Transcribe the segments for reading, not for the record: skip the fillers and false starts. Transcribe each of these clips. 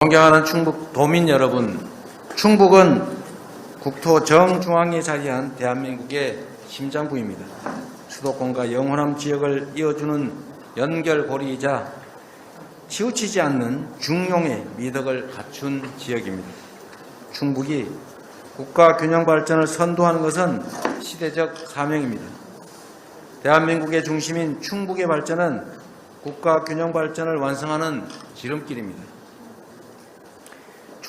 존경하는 충북 도민 여러분, 충북은 국토 정중앙에 자리한 대한민국의 심장부입니다. 수도권과 영호남 지역을 이어주는 연결고리이자 치우치지 않는 중용의 미덕을 갖춘 지역입니다. 충북이 국가 균형 발전을 선도하는 것은 시대적 사명입니다. 대한민국의 중심인 충북의 발전은 국가 균형 발전을 완성하는 지름길입니다.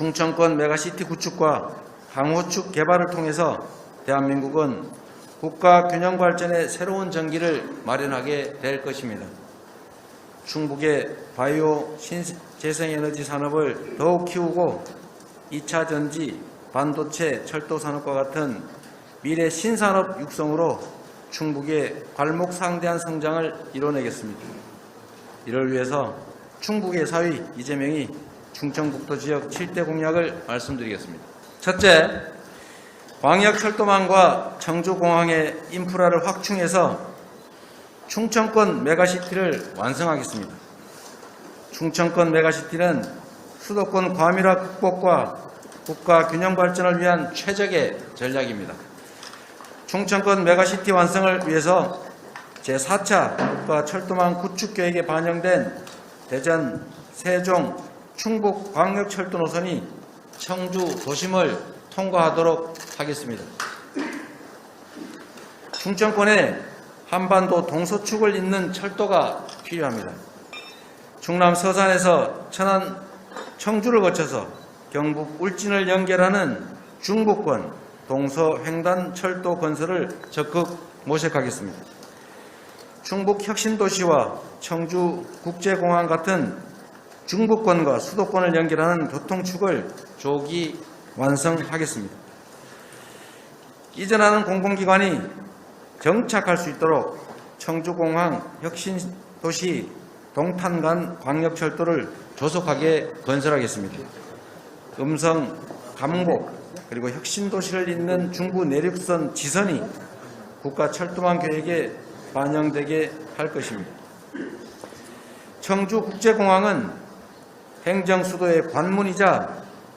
충청권 메가시티 구축과 강호축 개발을 통해서 대한민국은 국가 균형 발전의 새로운 전기를 마련하게 될 것입니다. 충북의 바이오 신재생에너지 산업을 더욱 키우고 2차 전지, 반도체, 철도 산업과 같은 미래 신산업 육성으로 충북의 괄목상대한 성장을 이뤄내겠습니다. 이를 위해서 충북의 사위 이재명이 충청북도 지역 7대 공약을 말씀드리겠습니다. 첫째, 광역철도망과 청주공항의 인프라를 확충해서 충청권 메가시티를 완성하겠습니다. 충청권 메가시티는 수도권 과밀화 극복과 국가 균형 발전을 위한 최적의 전략입니다. 충청권 메가시티 완성을 위해서 제4차 국가 철도망 구축 계획에 반영된 대전, 세종, 충북 광역철도 노선이 청주 도심을 통과하도록 하겠습니다. 충청권에 한반도 동서축을 잇는 철도가 필요합니다. 충남 서산에서 천안 청주를 거쳐서 경북 울진을 연결하는 중부권 동서횡단 철도 건설을 적극 모색하겠습니다. 충북 혁신도시와 청주 국제공항 같은 중부권과 수도권을 연결하는 교통축을 조기 완성하겠습니다. 이전하는 공공기관이 정착할 수 있도록 청주공항 혁신도시 동탄간 광역철도를 조속하게 건설하겠습니다. 음성, 감곡, 그리고 혁신도시를 잇는 중부 내륙선 지선이 국가철도망 계획에 반영되게 할 것입니다. 청주국제공항은 행정수도의 관문이자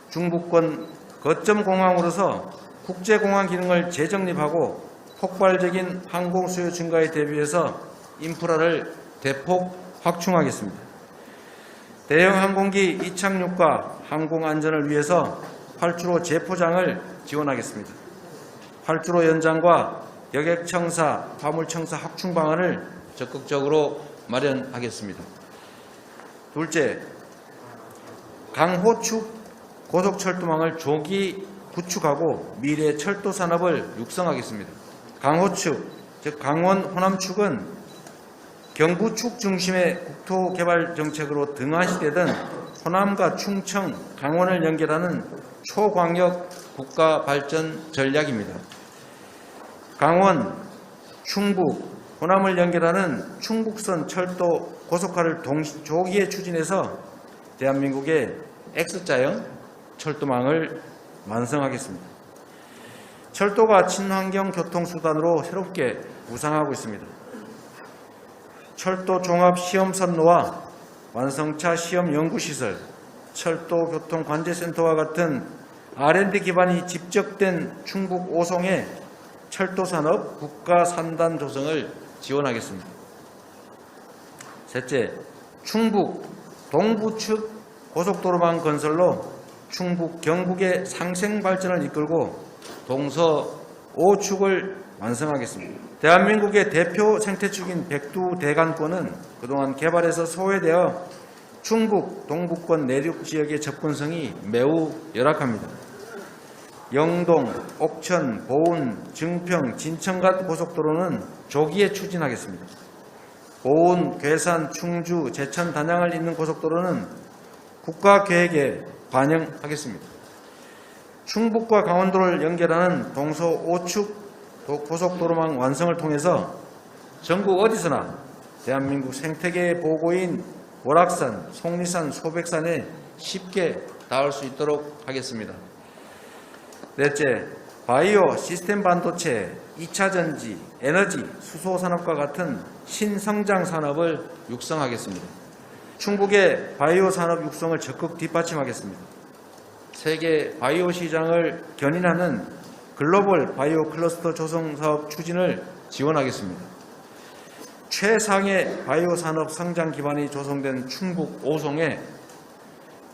중부권 거점공항으로서 국제공항 기능을 재정립하고 폭발적인 항공수요 증가에 대비해서 인프라를 대폭 확충하겠습니다. 대형 항공기 이착륙과 항공안전을 위해서 활주로 재포장을 지원하겠습니다. 활주로 연장과 여객청사, 화물청사 확충 방안을 적극적으로 마련하겠습니다. 둘째, 강호축 고속철도망을 조기 구축하고 미래 철도 산업을 육성하겠습니다. 강호축, 즉 강원 호남축은 경부축 중심의 국토개발 정책으로 등한시되던 호남과 충청, 강원을 연결하는 초광역 국가발전 전략입니다. 강원, 충북, 호남을 연결하는 충북선 철도 고속화를 조기에 추진해서 대한민국의 X자형 철도망을 완성하겠습니다. 철도가 친환경 교통수단으로 새롭게 부상하고 있습니다. 철도 종합 시험선로와 완성차 시험 연구시설, 철도교통관제센터와 같은 R&D 기반이 집적된 충북 오송의 철도산업 국가산단 조성을 지원하겠습니다. 셋째, 충북 동부측 고속도로망 건설로 충북 경북의 상생 발전을 이끌고 동서 5축을 완성하겠습니다. 대한민국의 대표 생태축인 백두대간권은 그동안 개발에서 소외되어 충북 동부권 내륙 지역의 접근성이 매우 열악합니다. 영동, 옥천, 보은, 증평, 진천간 고속도로는 조기에 추진하겠습니다. 보은, 괴산, 충주, 제천, 단양을 잇는 고속도로는 국가계획에 반영하겠습니다. 충북과 강원도를 연결하는 동서 5축 고속도로망 완성을 통해서 전국 어디서나 대한민국 생태계의 보고인 월악산, 속리산, 소백산에 쉽게 닿을 수 있도록 하겠습니다. 넷째, 바이오, 시스템 반도체, 2차 전지, 에너지, 수소 산업과 같은 신성장 산업을 육성하겠습니다. 충북의 바이오 산업 육성을 적극 뒷받침하겠습니다. 세계 바이오 시장을 견인하는 글로벌 바이오 클러스터 조성 사업 추진을 지원하겠습니다. 최상의 바이오 산업 성장 기반이 조성된 충북 오송에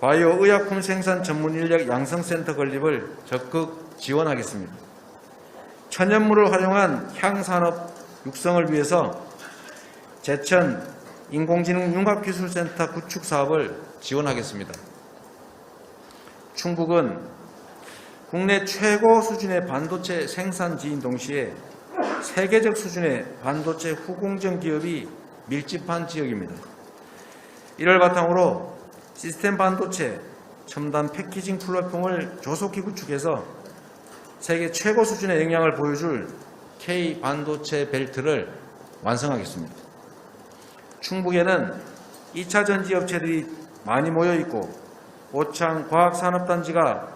바이오 의약품 생산 전문 인력 양성센터 건립을 적극 지원하겠습니다. 천연물을 활용한 향산업 육성을 위해서 제천 인공지능 융합기술센터 구축 사업을 지원하겠습니다. 충북은 국내 최고 수준의 반도체 생산지인 동시에 세계적 수준의 반도체 후공정 기업이 밀집한 지역입니다. 이를 바탕으로 시스템 반도체 첨단 패키징 플랫폼을 조속히 구축해서 세계 최고 수준의 역량을 보여줄 K 반도체 벨트를 완성하겠습니다. 충북에는 2차 전지 업체들이 많이 모여 있고 오창 과학산업단지가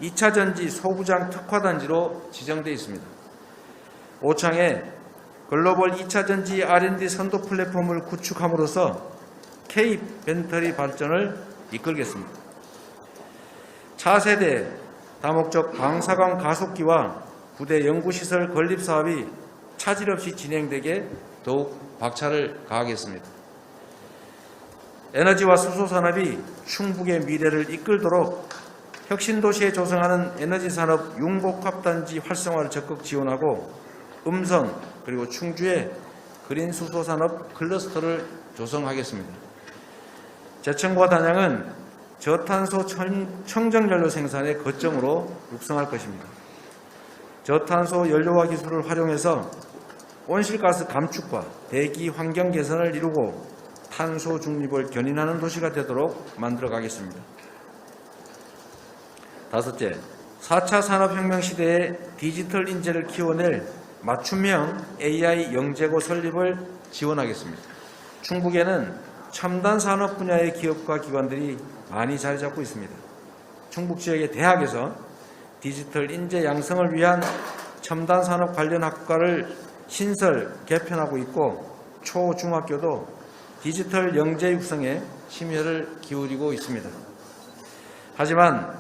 2차 전지 소부장 특화단지로 지정되어 있습니다. 오창에 글로벌 2차 전지 R&D 선도 플랫폼을 구축함으로써 K 배터리 발전을 이끌겠습니다. 차세대 다목적 방사광 가속기와 부대 연구시설 건립 사업이 차질 없이 진행되게 더욱 박차를 가하겠습니다. 에너지와 수소산업이 충북의 미래를 이끌도록 혁신도시에 조성하는 에너지산업 융복합단지 활성화를 적극 지원하고 음성 그리고 충주의 그린 수소산업 클러스터를 조성하겠습니다. 제천과 단양은 저탄소 청정연료 생산의 거점으로 육성할 것입니다. 저탄소 연료화 기술을 활용해서 온실가스 감축과 대기 환경 개선을 이루고 탄소 중립을 견인하는 도시가 되도록 만들어 가겠습니다. 다섯째, 4차 산업혁명 시대에 디지털 인재를 키워낼 맞춤형 AI 영재고 설립을 지원하겠습니다. 충북에는 첨단 산업 분야의 기업과 기관들이 많이 자리 잡고 있습니다. 충북 지역의 대학에서 디지털 인재 양성을 위한 첨단 산업 관련 학과를 신설, 개편하고 있고 초, 중학교도 디지털 영재 육성에 심혈을 기울이고 있습니다. 하지만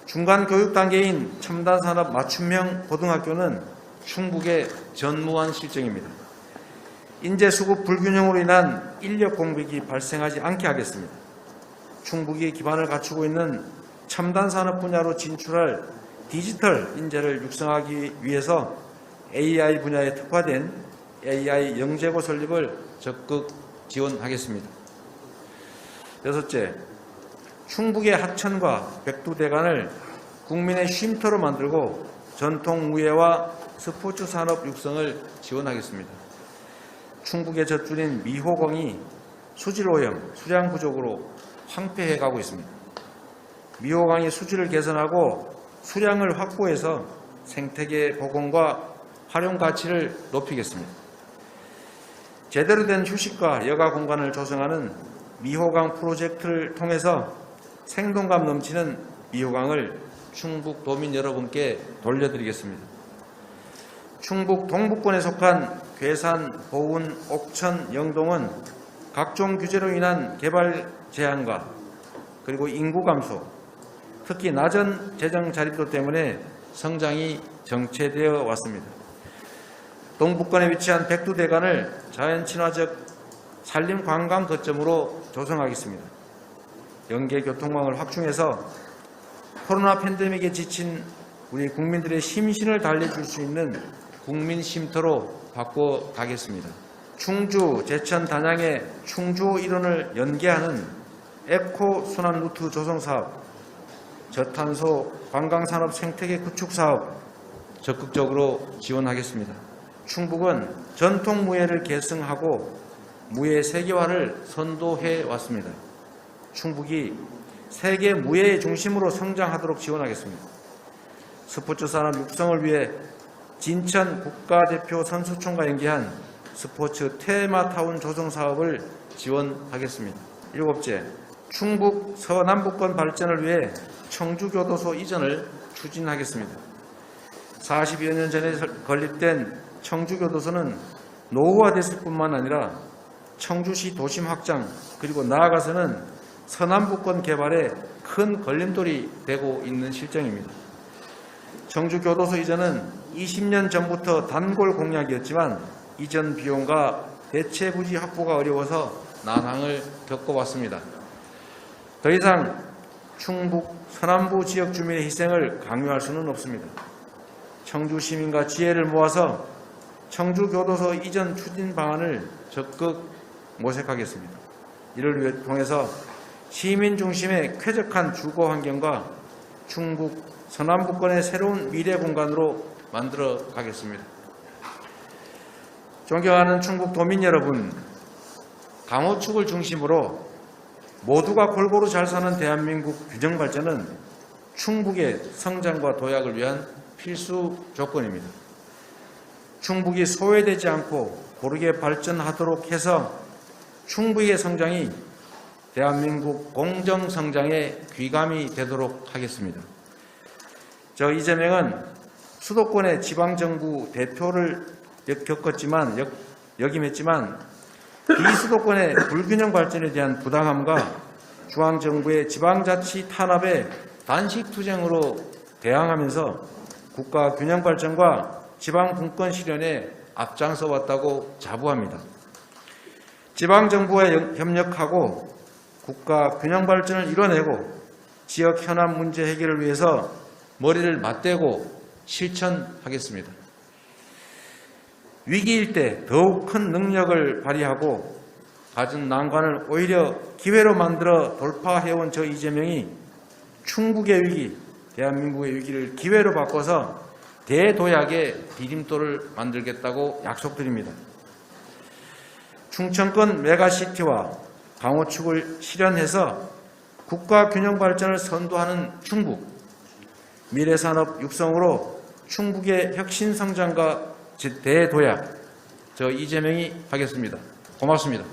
중간 교육 단계인 첨단 산업 맞춤형 고등학교는 충북의 전무한 실정입니다. 인재 수급 불균형으로 인한 인력 공백이 발생하지 않게 하겠습니다. 충북이 기반을 갖추고 있는 첨단 산업 분야로 진출할 디지털 인재를 육성하기 위해서 AI 분야에 특화된 AI 영재고 설립을 적극 지원하겠습니다. 여섯째, 충북의 하천과 백두대간을 국민의 쉼터로 만들고 전통 무예와 스포츠 산업 육성을 지원하겠습니다. 충북의 젖줄인 미호강이 수질 오염, 수량 부족으로 황폐해가고 있습니다. 미호강의 수질을 개선하고 수량을 확보해서 생태계 복원과 활용 가치를 높이겠습니다. 제대로 된 휴식과 여가 공간을 조성하는 미호강 프로젝트를 통해서 생동감 넘치는 미호강을 충북 도민 여러분께 돌려드리겠습니다. 충북 동북권에 속한 괴산, 보은, 옥천, 영동은 각종 규제로 인한 개발 제한과 그리고 인구 감소, 특히 낮은 재정 자립도 때문에 성장이 정체되어 왔습니다. 동북권에 위치한 백두대간을 자연친화적 산림관광 거점으로 조성하겠습니다. 연계교통망을 확충해서 코로나 팬데믹에 지친 우리 국민들의 심신을 달래줄 수 있는 국민 쉼터로 바꿔가겠습니다. 충주, 제천, 단양의 충주 일원을 연계하는 에코 순환 루트 조성 사업, 저탄소 관광산업 생태계 구축 사업 적극적으로 지원하겠습니다. 충북은 전통 무예를 계승하고 무예 세계화를 선도해 왔습니다. 충북이 세계 무예의 중심으로 성장하도록 지원하겠습니다. 스포츠 산업 육성을 위해 진천 국가대표 선수촌과 연계한 스포츠 테마타운 조성 사업을 지원하겠습니다. 일곱째, 충북 서남북권 발전을 위해 청주교도소 이전을 추진하겠습니다. 40여 년 전에 건립된 청주교도소는 노후화됐을 뿐만 아니라 청주시 도심 확장 그리고 나아가서는 서남부권 개발에 큰 걸림돌이 되고 있는 실정입니다. 청주교도소 이전은 20년 전부터 단골 공약이었지만 이전 비용과 대체 부지 확보가 어려워서 난항을 겪어왔습니다. 더 이상 충북 서남부 지역 주민의 희생을 강요할 수는 없습니다. 청주 시민과 지혜를 모아서 청주교도소 이전 추진 방안을 적극 모색하겠습니다. 이를 통해서 시민 중심의 쾌적한 주거 환경과 충북 서남부권의 새로운 미래 공간으로 만들어 가겠습니다. 존경하는 충북 도민 여러분, 강호축을 중심으로 모두가 골고루 잘 사는 대한민국 균형 발전은 충북의 성장과 도약을 위한 필수 조건입니다. 충북이 소외되지 않고 고르게 발전하도록 해서 충북의 성장이 대한민국 공정성장의 귀감이 되도록 하겠습니다. 저 이재명은 수도권의 지방정부 대표를 역임했지만 비수도권의 불균형 발전에 대한 부당함과 중앙정부의 지방자치 탄압에 단식투쟁으로 대항하면서 국가 균형 발전과 지방분권 실현에 앞장서 왔다고 자부합니다. 지방정부와 협력하고 국가 균형 발전을 이뤄내고 지역 현안 문제 해결을 위해서 머리를 맞대고 실천하겠습니다. 위기일 때 더욱 큰 능력을 발휘하고 가진 난관을 오히려 기회로 만들어 돌파해온 저 이재명이 충북의 위기, 대한민국의 위기를 기회로 바꿔서 대도약의 디딤돌을 만들겠다고 약속드립니다. 충청권 메가시티와 강호축을 실현해서 국가 균형 발전을 선도하는 충북, 미래산업 육성으로 충북의 혁신 성장과 대도약, 저 이재명이 하겠습니다. 고맙습니다.